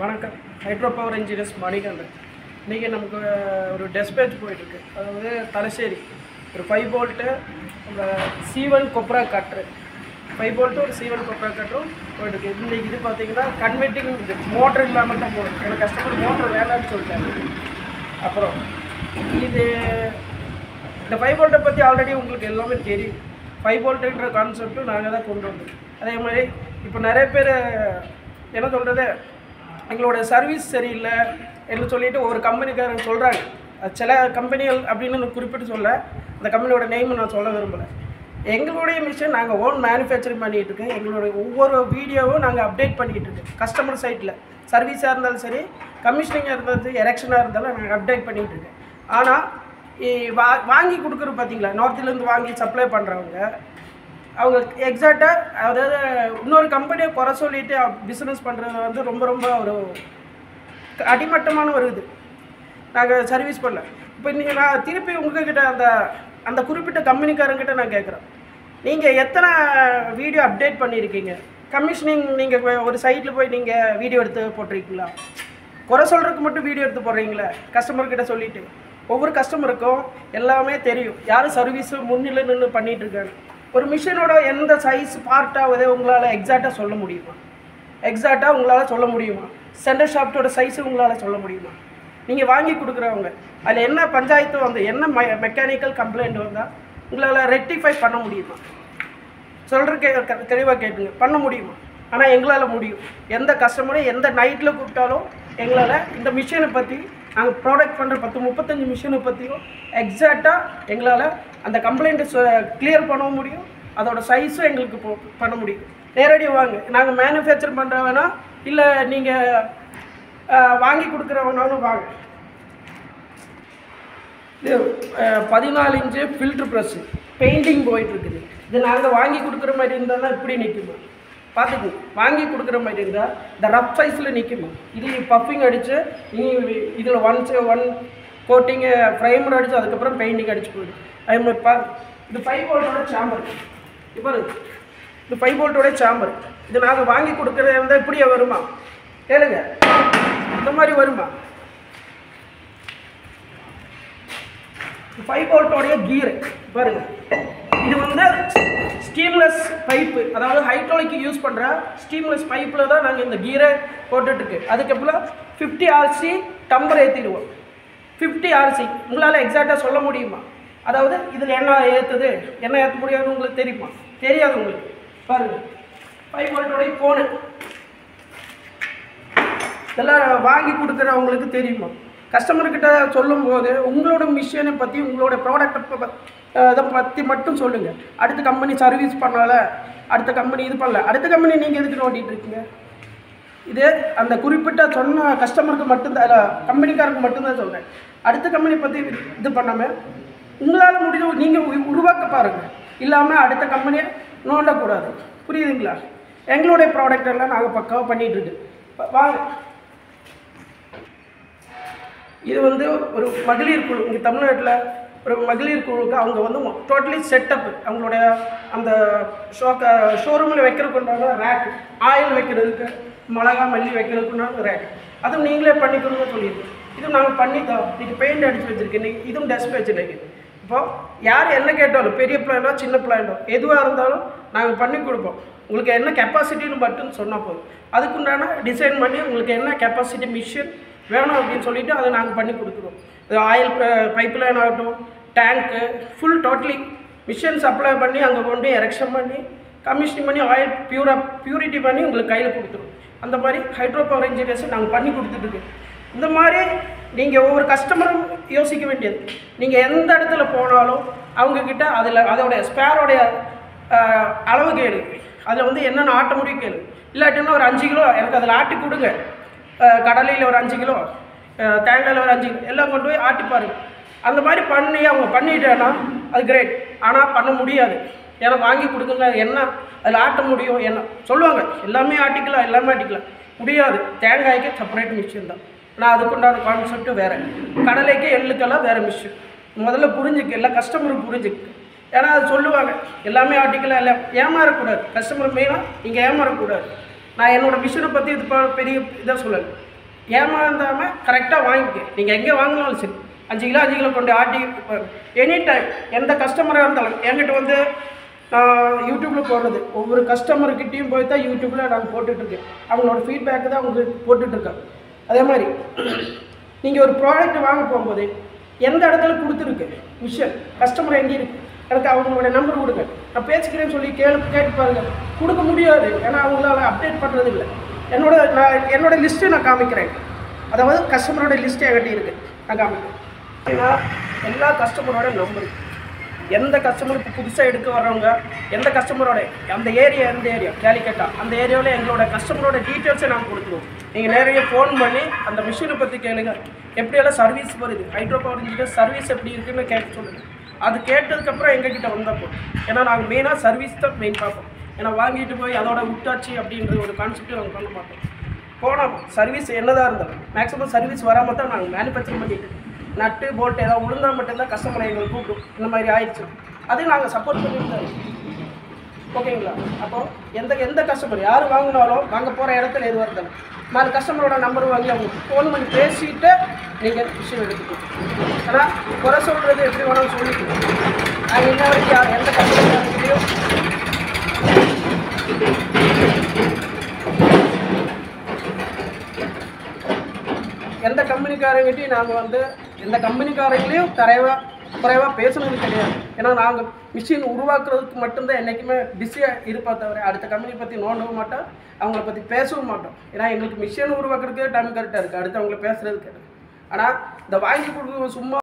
வணக்கம். Hydro power engineers Manikandan. இன்றைக்கி நமக்கு ஒரு டெஸ்பேச் போயிட்டுருக்கு. அதாவது தலசேரி ஒரு 5 போல்ட்டு அந்த C1 கொப்ரா கட்ரு 5 போல்ட்டு ஒரு C1 கொப்ரா கட்ரும் போயிட்டுருக்கு. இன்றைக்கி இது பார்த்திங்கன்னா கன்வெர்ட்டிங் இது மோட்ரு இல்லாமல் தான் போடும். எனக்கு கஸ்டமர் மோட்ரு வேண்டாம்னு சொல்லிட்டாங்க. அப்புறம் இது இந்த 5 போல்ட்டை பற்றி ஆல்ரெடி உங்களுக்கு எல்லாமே தெரியும். 5 போல்ட்டுன்ற கான்செப்ட்டு நாங்கள் தான் கொண்டு வந்தோம். அதே மாதிரி இப்போ நிறைய பேர் என்ன சொல்கிறது, எங்களோட சர்வீஸ் சரியில்லை என்று சொல்லிவிட்டு ஒரு கம்பெனிக்காரங்க சொல்கிறாங்க. சில கம்பெனிகள் அப்படின்னு குறிப்பிட்டு சொல்ல, அந்த கம்பெனியோட நேம் நான் சொல்ல விரும்பலை. எங்களுடைய மிஷின் நாங்கள் ஓன் மேனுஃபேக்சரிங் பண்ணிகிட்டு இருக்கோம். எங்களுடைய ஒவ்வொரு வீடியோவும் நாங்கள் அப்டேட் பண்ணிக்கிட்டு இருக்கோம். கஸ்டமர் சைட்டில் சர்வீஸாக இருந்தாலும் சரி, கமிஷனிங்காக இருந்தாலும் சரி, எரெக்ஷனாக இருந்தாலும் நாங்கள் அப்டேட் பண்ணிகிட்டு இருக்கோம். ஆனால் வாங்கி கொடுக்குறது பார்த்தீங்களா, நார்த்திலேருந்து வாங்கி சப்ளை பண்ணுறவங்க அவங்க எக்ஸாக்டாக அதாவது இன்னொரு கம்பெனியை குறை சொல்லிவிட்டு பிஸ்னஸ் பண்ணுறது வந்து ரொம்ப ரொம்ப ஒரு அடிமட்டமான ஒரு இது. நாங்கள் சர்வீஸ் பண்ணல. இப்போ நீங்கள் நான் திருப்பி உங்கள்கிட்ட அந்த குறிப்பிட்ட கம்பெனிக்காரங்கிட்ட நான் கேட்குறேன், நீங்கள் எத்தனை வீடியோ அப்டேட் பண்ணியிருக்கீங்க? கமிஷனிங் நீங்கள் ஒரு சைட்டில் போய் நீங்கள் வீடியோ எடுத்து போட்டிருக்கீங்களா? குறை சொல்கிறதுக்கு மட்டும் வீடியோ எடுத்து போடுறீங்களா கஸ்டமர்கிட்ட சொல்லிவிட்டு? ஒவ்வொரு கஸ்டமருக்கும் எல்லாமே தெரியும், யாரும் சர்வீஸு முன்னிலை நின்று பண்ணிகிட்ருக்காங்க. ஒரு மிஷினோட எந்த சைஸ் பார்ட்டாவது உங்களால் எக்ஸாக்டாக சொல்ல முடியுமா? எக்ஸாக்டாக உங்களால் சொல்ல முடியுமா? சென்டர் ஷாஃப்ட்டோட சைஸு உங்களால் சொல்ல முடியுமா? நீங்கள் வாங்கி கொடுக்குறவங்க அதில் என்ன பஞ்சாயத்து வந்து என்ன மெக்கானிக்கல் கம்ப்ளைண்ட் வந்தால் உங்களால் ரெக்டிஃபை பண்ண முடியுமா? சொல்கிற தெளிவாக கேட்டுங்க, பண்ண முடியுமா? ஆனால் எங்களால் முடியும். எந்த கஸ்டமரும் எந்த நைட்டில் கூப்பிட்டாலும் எங்களால் இந்த மிஷினை பற்றி நாங்கள் ப்ராடக்ட் பண்ணுற 35 மிஷினை பற்றியும் எக்ஸாக்டாக எங்களால் அந்த கம்ப்ளைண்ட்டை கிளியர் பண்ண முடியும். அதோட சைஸும் எங்களுக்கு பண்ண முடியும். நேரடியாக வாங்க, நாங்கள் மேனுஃபேக்சர் பண்ணுற வேணால் இல்லை நீங்கள் வாங்கி கொடுக்குறவனாலும் வாங்க. இது 14 இன்ச்சு ஃபில்ட்ரு ப்ரெஸ்ஸு பெயிண்டிங் போயிட்டுருக்குது. இது நாங்கள் வாங்கி கொடுக்குற மாதிரி இருந்தாலும் இப்படி நிற்குமா பார்த்துக்கோங்க. வாங்கி கொடுக்குற மாதிரி இருந்தால் இந்த ரஃப் சைஸில் நிற்குமா? இது பஃபிங் அடித்து இனி இதில் ஒன் கோட்டிங்கு ப்ரைமர் அடித்து அதுக்கப்புறம் பெயிண்டிங் அடித்து போயிடும். அதே மாதிரி இது 5 போல்ட்டோட சாம்பர். இப்போ இது 5 போல்ட்டோட சாம்பர். இது நாங்கள் வாங்கி கொடுக்குறத இருந்தால் இப்படியே வருமா கேளுங்க, இந்த மாதிரி வருமா? 5 போல்ட்டோடைய கீரு பாருங்க. இது வந்து ஸ்டீம்லெஸ் பைப்பு, அதாவது ஹைட்ராலிக்கு யூஸ் பண்ணுற ஸ்டீம்லெஸ் பைப்பில் தான் நாங்கள் இந்த கீரை போட்டுட்ருக்கு. அதுக்கப்புறம் 50 RC டம்பர் ஏற்றிடுவோம். 50 RC உங்களால் எக்ஸாக்டாக சொல்ல முடியுமா? அதாவது இதில் என்ன ஏற்றுது என்ன ஏற்ற முடியாதுன்னு உங்களுக்கு தெரியுமா? தெரியாது உங்களுக்கு. பாருங்கள், 5 போல்ட்டோடைய கோணு இதெல்லாம் வாங்கி கொடுக்குறவங்களுக்கு தெரியுமா? கஸ்டமர்கிட்ட சொல்லும்போது உங்களோட மிஷினை பற்றி உங்களோட ப்ராடக்டை இதை பற்றி மட்டும் சொல்லுங்கள். அடுத்த கம்பெனி சர்வீஸ் பண்ணலை, அடுத்த கம்பெனி இது பண்ணல, அடுத்த கம்பெனி நீங்கள் எதுக்கு நோண்டிகிட்டு இருக்கீங்க? இது அந்த குறிப்பிட்ட சொன்ன கஸ்டமருக்கு மட்டும்தான், கம்பெனிக்காரருக்கு மட்டும்தான் சொல்கிறேன். அடுத்த கம்பெனி பற்றி இது பண்ணாமல் உங்களால் முடிஞ்ச நீங்கள் உருவாக்க பாருங்கள். இல்லாமல் அடுத்த கம்பெனியை நோண்டக்கூடாது. புரியுதுங்களா? எங்களுடைய ப்ராடக்ட் எல்லாம் நாங்கள் பக்காவாக பண்ணிகிட்ருக்கு. வாங்க, இது வந்து ஒரு மகளிர் குழு. இங்கே தமிழ்நாட்டில் ஒரு மகளிர் குழுவுக்கு அவங்க வந்து டோட்டலி செட்டப், அவங்களுடைய அந்த ஷோரூமில் வைக்கிறதுக்குண்டான ரேக்கு, ஆயில் வைக்கிறதுக்கு, மிளகா மல்லி வைக்கிறதுக்குண்டான ரேக்கு, அதுவும் நீங்களே பண்ணிக்கணும்னு சொல்லியிருக்கோம். இதுவும் நாங்கள் பண்ணி தான் இன்றைக்கி பெயிண்ட் அடித்து வச்சுருக்கேன். இதுவும் டெஸ்பேச் இருக்குது. இப்போது யார் என்ன கேட்டாலும், பெரிய பிளானோ சின்ன பிளானோ எதுவாக இருந்தாலும் நாங்கள் பண்ணி கொடுப்போம். உங்களுக்கு என்ன கெப்பாசிட்டின்னு மட்டும் சொன்னால் போதும். அதுக்குண்டான டிசைன் பண்ணி உங்களுக்கு என்ன கெப்பாசிட்டி மிஷின் வேணும் அப்படின்னு சொல்லிவிட்டு அதை நாங்கள் பண்ணி கொடுக்குறோம். இது ஆயில் பைப் லைன் ஆகட்டும், டேங்க்கு, ஃபுல் டோட்டலி மிஷின் சப்ளை பண்ணி அங்கே கொண்டு எரெக்ஷன் பண்ணி கமிஷனிங் பண்ணி ஆயில் பியூரிட்டி பண்ணி உங்களுக்கு கையில் கொடுத்துருவோம். அந்த மாதிரி ஹைட்ரோ பவர் இன்ஜினியர்ஸ் நாங்கள் பண்ணி கொடுத்துட்ருக்கோம். இந்த மாதிரி நீங்கள் ஒவ்வொரு கஸ்டமரும் யோசிக்க வேண்டியது, நீங்கள் எந்த இடத்துல போனாலும் அவங்கக்கிட்ட அதோடைய ஸ்பேரோடைய அளவு கேளு, அதில் வந்து என்னென்ன ஆட்ட முடியும் கேளு. இல்லாட்டின்னா ஒரு 5 கிலோ எனக்கு அதில் ஆட்டி கொடுங்க, கடலையில் ஒரு 5 கிலோ, தேங்காயில் ஒரு 5 கிலோ எல்லாம் கொண்டு போய் ஆட்டிப்பாருங்க. அந்த மாதிரி பண்ணி அவங்க பண்ணிட்டேன்னா அது கிரேட். ஆனால் பண்ண முடியாது, ஏன்னா வாங்கி கொடுக்குங்க என்ன அதில் ஆட்ட முடியும் என்ன சொல்லுவாங்க. எல்லாமே ஆட்டிக்கலாம் முடியாது. தேங்காய்க்கு செப்பரேட் மிஷின் தான். ஆனால் அதுக்குண்டான கான்செப்ட்டு வேறு. கடலைக்கு எள்ளுக்கெல்லாம் வேறு மிஷின். முதல்ல புரிஞ்சுக்க, எல்லாம் கஸ்டமருக்கு புரிஞ்சுக்கு. ஏன்னா அது சொல்லுவாங்க எல்லாமே ஆட்டிக்கலாம், எல்லாம் ஏமாறக்கூடாது. கஸ்டமர் மெயினாக நீங்கள் ஏமாறக்கூடாது. நான் என்னோடய மிஷினை பற்றி இது பெரிய இதாக சொல்லலை. ஏமாந்தாமல் கரெக்டாக வாங்கிக்க. நீங்கள் எங்கே வாங்கினாலும் சரி 5 கிலோ கொண்டு ஆட்டி எனி டைம் எந்த கஸ்டமராக இருந்தாலும் என்கிட்ட வந்து நான் யூடியூப்பில் போடுறது ஒவ்வொரு கஸ்டமர்கிட்டையும் போய் தான் யூடியூப்பில் நான் போட்டுட்ருக்கேன். அவங்களோட ஃபீட்பேக்கு தான் அவங்களுக்கு போட்டுட்ருக்கேன். அதே மாதிரி நீங்கள் ஒரு ப்ராடக்ட் வாங்க போகும்போது எந்த இடத்துல கொடுத்துருக்கு மிஷின் கஸ்டமர் எங்கே இருக்குது எனக்கு அவங்களோட நம்பர் கொடுங்க, நான் பேசிக்கிறேன்னு சொல்லி கேட்டு பாருங்கள். கொடுக்க முடியாது, ஏன்னா அவங்களால அப்டேட் பண்ணுறது இல்லை. என்னோட லிஸ்ட்டு நான் காமிக்கிறேன். அதாவது கஸ்டமரோட லிஸ்ட்டு என்கிட்ட இருக்குது, நான் காமிக்கிறேன். ஏன்னா எல்லா கஸ்டமரோட நம்பர் எந்த கஸ்டமர் இப்போ புதுசாக எடுக்க வர்றவங்க எந்த கஸ்டமரோட எந்த ஏரியா கேலிக்கட்டா அந்த ஏரியாவில் எங்களோட கஸ்டமரோட டீட்டெயில்ஸை நாங்கள் கொடுத்துருவோம். நீங்கள் நிறைய ஃபோன் பண்ணி அந்த மிஷினை பற்றி கேளுங்க, எப்படியெல்லாம் சர்வீஸ் வருது, ஹைட்ரோ பவர் இன்ஜினியர் சர்வீஸ் எப்படி இருக்குன்னு கேட்க சொல்லுங்கள். அது கேட்டதுக்கப்புறம் எங்ககிட்ட வந்தால் போதும். ஏன்னா நாங்கள் மெயினாக சர்வீஸ் தான் மெயின் பார்ப்போம். ஏன்னா வாங்கிட்டு போய் அதோட விட்டாச்சு அப்படின்ற ஒரு கான்செப்ட்டு நாங்கள் பண்ண மாட்டோம். போனால் சர்வீஸ் என்னதான் இருந்தாலும் மேக்ஸிமம் சர்வீஸ் வராமல் தான் நாங்கள் மேனுஃபேக்சர் பண்ணிட்டு நட்டு போல்ட்டு ஏதாவது விழுந்தால் மட்டும்தான் கஸ்டமரை எங்களுக்கு கூப்பிடும். இந்த மாதிரி ஆயிடுச்சு அதையும் நாங்கள் சப்போர்ட் பண்ணிட்டு தான் இருக்கோம். ஓகேங்களா? அப்போது எந்த கஸ்டமர் யார் வாங்கினாலும் வாங்க போகிற இடத்துல எதுவாக இருந்தாலும் 4 கஸ்டமரோட நம்பர் வாங்கி அவங்க ஃபோன் பண்ணி பேசிட்டு நீங்கள் விஷயம் எடுத்துக்கணும். ஆனால் குறை சொல்கிறது எப்படி வேணாலும் சொல்லிக்கணும். நாங்கள் இன்ன வரைக்கும் எந்த கஸ்டமர் எந்த கம்பெனிக்காரங்கிட்டையும் நாங்கள் வந்து எந்த கம்பெனிக்காரங்களையும் குறைவாக பேசணும்னு கிடையாது. ஏன்னா நாங்கள் மிஷின் உருவாக்குறதுக்கு மட்டும்தான் என்றைக்குமே பிஸியாக இருப்போம் தவிர அடுத்த கம்பெனி பற்றி நோண்டவும் மாட்டோம், அவங்கள பற்றி பேசவும் மாட்டோம். ஏன்னா எங்களுக்கு மிஷின் உருவாக்குறதுக்கே டைம் கரெக்டாக இருக்குது, அடுத்து அவங்கள பேசுகிறதுக்கு. ஆனால் இந்த வாங்கி கொடுக்க சும்மா